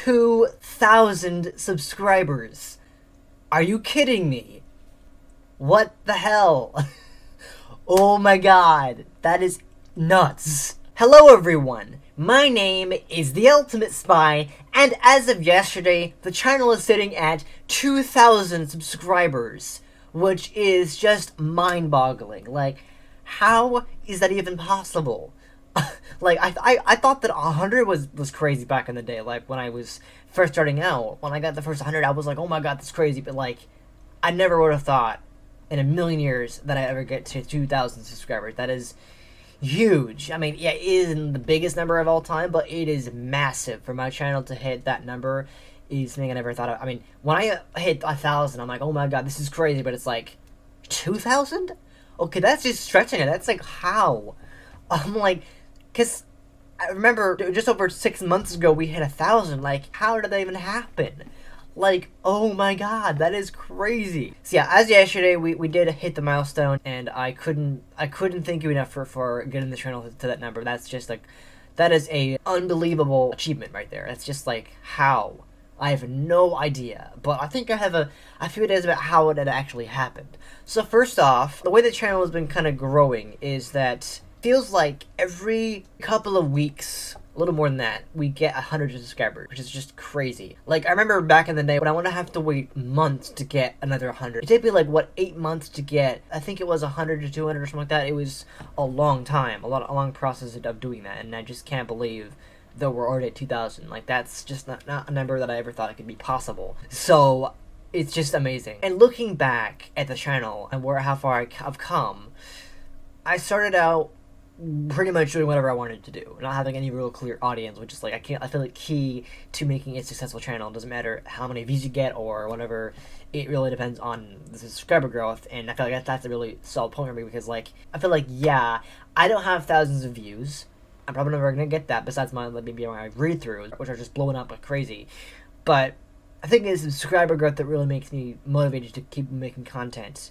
2,000 subscribers. Are you kidding me? What the hell? Oh my god, that is nuts. Hello everyone, my name is The Ultimate Spy, and as of yesterday, the channel is sitting at 2,000 subscribers, which is just mind-boggling. Like, how is that even possible? Like, I thought that 100 was crazy back in the day, like, when I was first starting out. When I got the first 100, I was like, oh my god, that's crazy, but like, I never would have thought in a million years that I'd ever get to 2,000 subscribers. That is huge. I mean, yeah, it isn't the biggest number of all time, but it is massive. For my channel to hit that number is something I never thought of. I mean, when I hit 1,000, I'm like, oh my god, this is crazy, but it's like, 2,000? Okay, that's just stretching it. That's like, how? I'm like, because I remember just over 6 months ago, we hit 1,000. Like, how did that even happen? Like, oh my god, that is crazy. So yeah, as yesterday, we did hit the milestone, and I couldn't thank you enough for getting the channel to that number. That's just like, that is a unbelievable achievement right there. That's just like, how? I have no idea, but I think I have a few ideas about how it had actually happened. So first off, the way the channel has been kind of growing is that feels like every couple of weeks, a little more than that, we get 100 subscribers, which is just crazy. Like, I remember back in the day when I want to have to wait months to get another 100. It took me like, what, 8 months to get, I think it was 100 to 200 or something like that. It was a long time, a long process of doing that, and I just can't believe that we're already at 2,000. Like, that's just not a number that I ever thought it could be possible. So, it's just amazing. And looking back at the channel and how far I've come, I started out pretty much doing whatever I wanted to do, not having any real clear audience, which is like, I feel like key to making a successful channel. It doesn't matter how many views you get or whatever, it really depends on the subscriber growth, and I feel like that's a really solid point for me, because like, I feel like, yeah, I don't have thousands of views, I'm probably never gonna get that, besides my read-throughs, which are just blowing up like crazy, but I think it's subscriber growth that really makes me motivated to keep making content.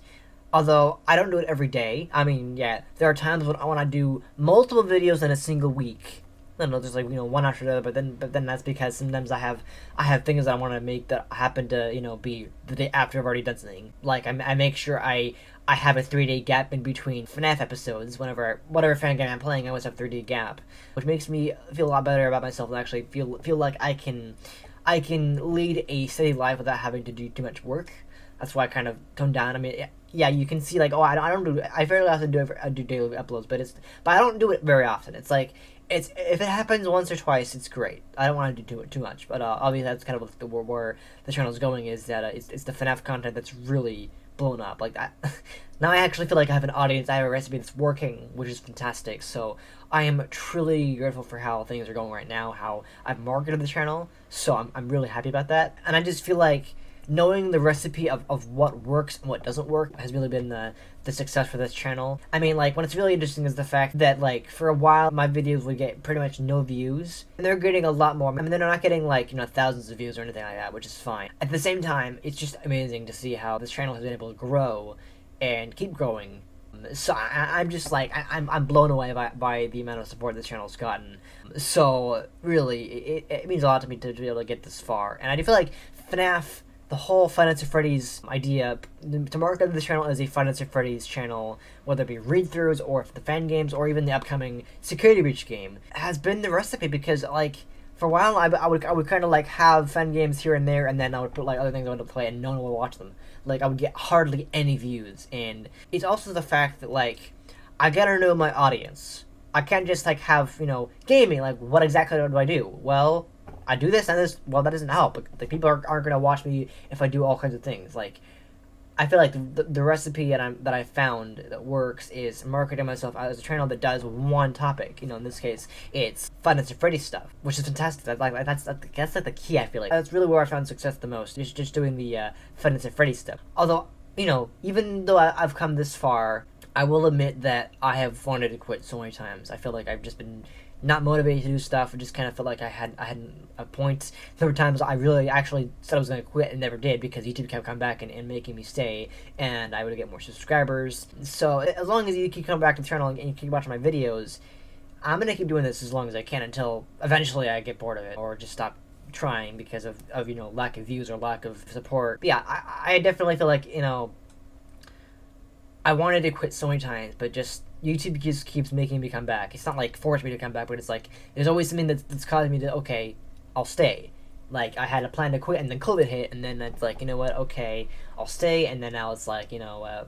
Although, I don't do it every day. I mean, yeah, there are times when I want to do multiple videos in a single week. I don't know, there's like, you know, one after the other, but then that's because sometimes I have things that I want to make that happen to, you know, be the day after I've already done something. Like, I make sure I have a 3-day gap in between FNAF episodes. Whatever fan game I'm playing, I always have a 3-day gap, which makes me feel a lot better about myself and actually feel like I can lead a steady life without having to do too much work. That's why I kind of toned down. I mean, yeah, you can see like, oh, I fairly often do daily uploads, but I don't do it very often. It's like, if it happens once or twice, it's great. I don't want to do it too much, but obviously that's kind of where the channel is going, is that it's the FNAF content that's really blown up like that. Now I actually feel like I have an audience, I have a recipe that's working, which is fantastic, so I am truly grateful for how things are going right now, how I've marketed the channel, so I'm really happy about that, and I just feel like knowing the recipe of what works and what doesn't work has really been the success for this channel. I mean, like, what's really interesting is the fact that, like, for a while, my videos would get pretty much no views, and they're getting a lot more. I mean, they're not getting, like, you know, thousands of views or anything like that, which is fine. At the same time, it's just amazing to see how this channel has been able to grow and keep growing. So I'm just, like, I'm blown away by the amount of support this channel's gotten. So, really, it means a lot to me to be able to get this far. And I do feel like FNAF, the whole Five Nights at Freddy's idea, to market this channel as a Five Nights at Freddy's channel, whether it be read-throughs or the fan games or even the upcoming Security Breach game, has been the recipe, because, like, for a while I would kind of like have fan games here and there, and then I would put like other things I wanted to play and no one would watch them. Like, I would get hardly any views, and it's also the fact that, like, I gotta know my audience. I can't just, like, have, you know, gaming, like, what exactly do I do? Well, I do this and this. Well, that doesn't help. Like, people aren't gonna watch me if I do all kinds of things. Like, I feel like the recipe that I found that works is marketing myself as a channel that does one topic. You know, in this case, it's Five Nights at Freddy's stuff, which is fantastic. That's like the key. I feel like that's really where I found success the most. Is just doing the Five Nights at Freddy's stuff. Although, you know, even though I've come this far, I will admit that I have wanted to quit so many times. I feel like I've just been not motivated to do stuff. I just kind of felt like I had a point. There were times I really actually said I was going to quit and never did, because YouTube kept coming back and making me stay, and I would get more subscribers. So as long as you keep coming back to the channel and you keep watching my videos, I'm going to keep doing this as long as I can until eventually I get bored of it or just stop trying because of you know, lack of views or lack of support. But yeah, I definitely feel like, you know, I wanted to quit so many times, but just YouTube just keeps making me come back. It's not like force me to come back, but it's like there's always something that's causing me to, okay, I'll stay. Like I had a plan to quit, and then COVID hit, and then it's like, you know what, okay, I'll stay, and then now it's like, you know,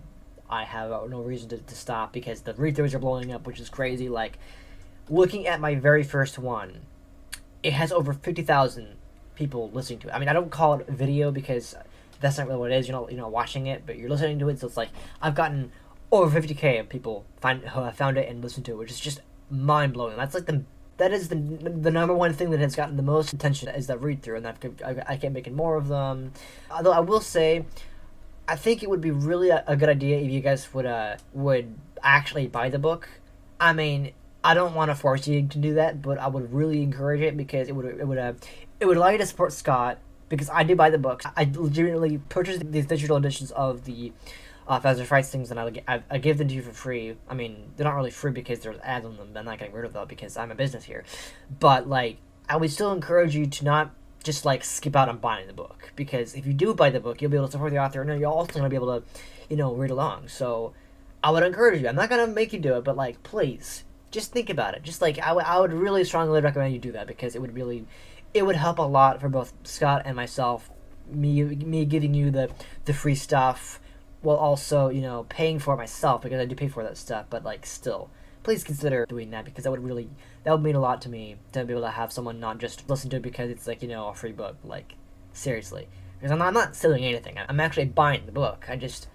I have no reason to stop because the read-throughs are blowing up, which is crazy. Like, looking at my very first one, it has over 50,000 people listening to it. I mean, I don't call it a video because that's not really what it is. You're not watching it, but you're listening to it. So it's like I've gotten over 50K of people who have found it and listened to it, which is just mind blowing. That's like that is the number one thing that has gotten the most attention is that read through, and I kept making more of them. Although I will say, I think it would be really a good idea if you guys would actually buy the book. I mean, I don't want to force you to do that, but I would really encourage it because it would allow you to support Scott, because I do buy the books. I legitimately purchased these digital editions of the Fazer Frights things, and I give them to you for free. I mean, they're not really free because there's ads on them. I'm not getting rid of them because I'm a business here. But like, I would still encourage you to not just like skip out on buying the book, because if you do buy the book, you'll be able to support the author, and you're also going to be able to, you know, read along. So I would encourage you. I'm not going to make you do it, but like, please, just think about it. Just like, I would really strongly recommend you do that, because it would help a lot for both Scott and myself. Me giving you the free stuff, while also, you know, paying for it myself, because I do pay for that stuff. But like, still, please consider doing that, because that would mean a lot to me, to be able to have someone not just listen to it because it's like, you know, a free book. Like, seriously, because I'm not selling anything. I'm actually buying the book. I just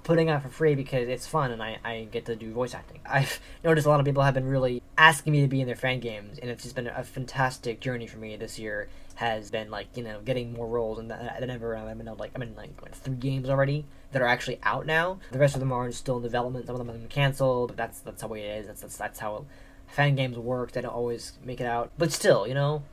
putting it out for free because it's fun, and I get to do voice acting. I've noticed a lot of people have been really asking me to be in their fan games, and it's just been a fantastic journey for me this year. Has been like, you know, getting more roles than ever. I'm in like 3 games already that are actually out now. The rest of them are still in development. Some of them have been canceled, but that's how it is. That's how fan games work. They don't always make it out, but still, you know,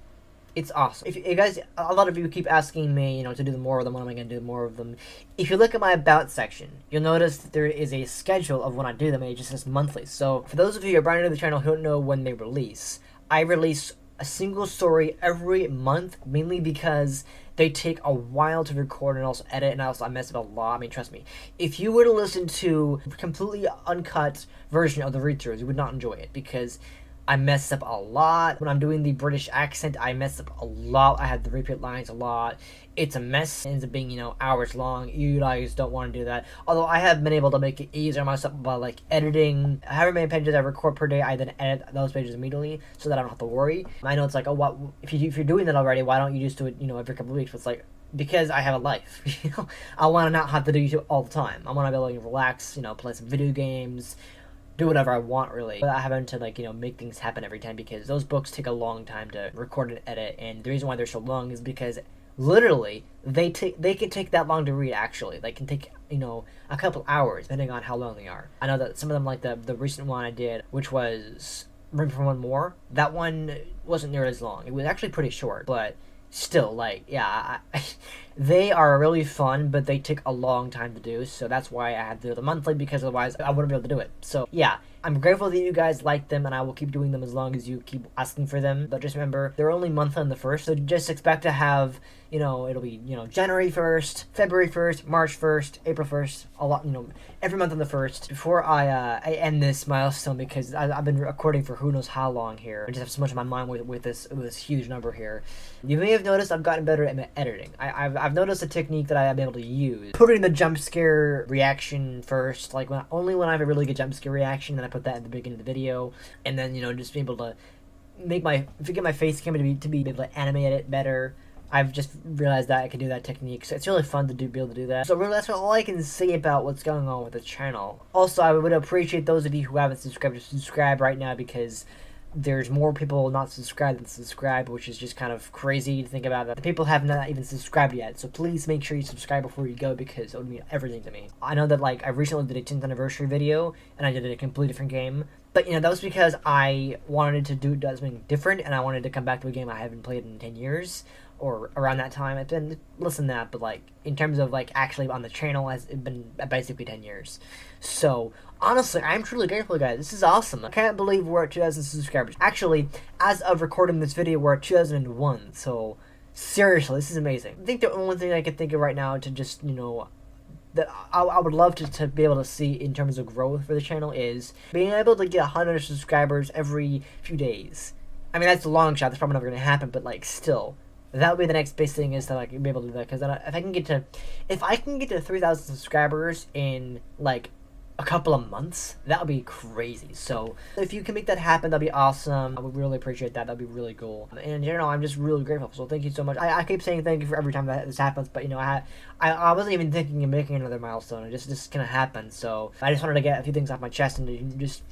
it's awesome. If you guys, a lot of you keep asking me, you know, to do more of them. When am I going to do more of them? If you look at my about section, you'll notice that there is a schedule of when I do them, and it just says monthly. So for those of you who are brand new to the channel who don't know when they release, I release a single story every month, mainly because they take a while to record and also edit, and also I mess up a lot. I mean, trust me, if you were to listen to a completely uncut version of the read-throughs, you would not enjoy it, because I mess up a lot. When I'm doing the British accent, I mess up a lot. I have to repeat lines a lot. It's a mess. It ends up being, you know, hours long. You guys don't want to do that. Although I have been able to make it easier on myself by like editing. However many pages I record per day, I then edit those pages immediately so that I don't have to worry. I know it's like, oh, what if you're doing that already? Why don't you just do it, you know, every couple of weeks? But it's like, because I have a life. You know, I want to not have to do YouTube all the time. I want to be able to relax, you know, play some video games, do whatever I want, really. But I haven't to, like, you know, make things happen every time, because those books take a long time to record and edit, and the reason why they're so long is because literally they can take that long to read. Actually, they can take, you know, a couple hours depending on how long they are. I know that some of them, like the recent one I did, which was Room for One More, that one wasn't near as long. It was actually pretty short, but still, like, yeah, they are really fun, but they take a long time to do, so that's why I had to do the monthly, because otherwise I wouldn't be able to do it. So yeah, I'm grateful that you guys like them, and I will keep doing them as long as you keep asking for them. But just remember, they're only monthly on the 1st, so just expect to have, you know, it'll be, you know, January 1st, February 1st, March 1st, April 1st, a lot, you know, every month on the 1st. Before I end this milestone, because I've been recording for who knows how long here, I just have so much in my mind with this huge number here. You may have noticed I've gotten better at editing. I've noticed a technique that I am able to use. Putting the jump scare reaction first, like only when I have a really good jump scare reaction, then I put that at the beginning of the video, and then, you know, just be able to make get my face camera to be able to animate it better. I've just realized that I can do that technique, so it's really fun to be able to do that. So really, that's all I can say about what's going on with the channel. Also, I would appreciate those of you who haven't subscribed to subscribe right now, because there's more people not subscribed than subscribed, which is just kind of crazy to think about. That the people have not even subscribed yet, so please make sure you subscribe before you go, because it would mean everything to me. I know that, like, I recently did a 10th anniversary video, and I did a completely different game, but, you know, that was because I wanted to do something different, and I wanted to come back to a game I haven't played in 10 years, or around that time. It's been less than that, but, like, in terms of, like, actually on the channel, it's been basically 10 years. So honestly, I'm truly grateful, guys. This is awesome. I can't believe we're at 2,000 subscribers. Actually, as of recording this video, we're at 2001, so Seriously, this is amazing. I think the only thing I can think of right now to just, you know, that I would love to be able to see in terms of growth for the channel is being able to get 100 subscribers every few days. I mean, that's a long shot. That's probably never going to happen, but, like, still. That would be the next best thing, is that I can be able to do that. Because if I can get to 3,000 subscribers in, like, a couple of months, that would be crazy. So if you can make that happen, that'd be awesome. I would really appreciate that. That'd be really cool. And in general, I'm just really grateful. So thank you so much. I keep saying thank you for every time that this happens, but you know, I wasn't even thinking of making another milestone. It just gonna happen. So I just wanted to get a few things off my chest and just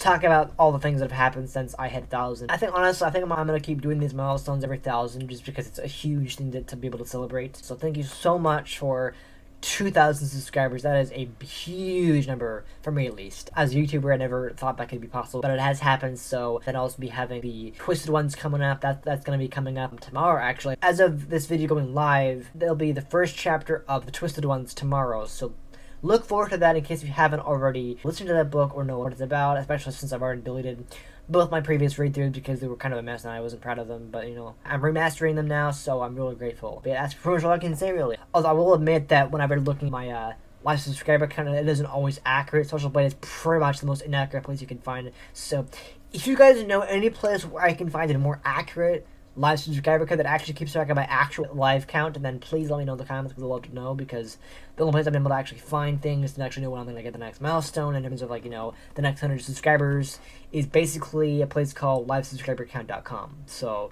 talk about all the things that have happened since I hit 1,000. I think honestly, I'm gonna keep doing these milestones every 1,000, just because it's a huge thing to be able to celebrate. So thank you so much for 2,000 subscribers. That is a huge number for me, at least. As a YouTuber, I never thought that could be possible, but it has happened. So then I'll also be having the Twisted Ones coming up. That's gonna be coming up tomorrow, actually. As of this video going live, there'll be the first chapter of the Twisted Ones tomorrow. So look forward to that in case you haven't already listened to that book or know what it's about, especially since I've already deleted both my previous read-throughs because they were kind of a mess and I wasn't proud of them. But, you know, I'm remastering them now, so I'm really grateful. But that's pretty much all I can say, really. Although I will admit that when I've been looking at my live subscriber count, it isn't always accurate. Social Blade is pretty much the most inaccurate place you can find it. So if you guys know any place where I can find a more accurate live subscriber count that actually keeps track of my actual live count, and then please let me know in the comments, because I'd love to know, because the only place I've been able to actually find things and actually know when I'm going to get the next milestone in terms of, like, you know, the next 100 subscribers is basically a place called livesubscribercount.com. So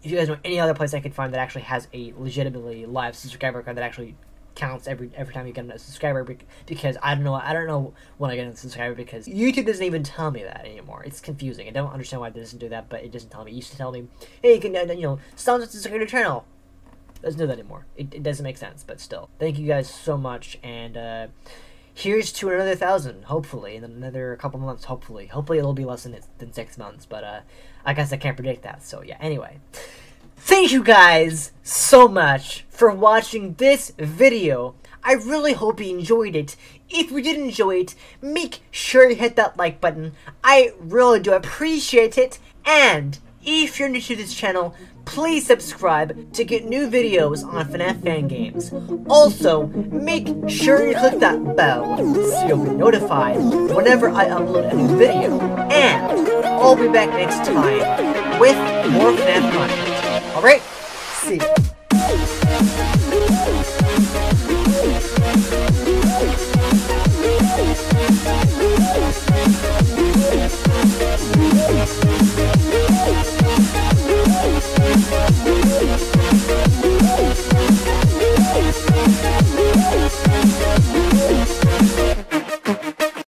if you guys know any other place I could find that actually has a legitimately live subscriber count that actually counts every time you get a subscriber, because I don't know when I get a subscriber, because YouTube doesn't even tell me that anymore. It's confusing. I don't understand why it doesn't do that, but it doesn't tell me. It used to tell me, hey, you can you know, subscribe to your channel. It doesn't do that anymore. It doesn't make sense, but still. Thank you guys so much, and here's to another 1,000, hopefully, in another couple months, hopefully. Hopefully it'll be less than 6 months, but I guess I can't predict that, so yeah, anyway. Thank you guys so much for watching this video. I really hope you enjoyed it. If you did enjoy it, make sure you hit that like button. I really do appreciate it. And if you're new to this channel, please subscribe to get new videos on FNAF fan games. Also, make sure you click that bell so you'll be notified whenever I upload a new video. And I'll be back next time with more FNAF content. Alright, see ya.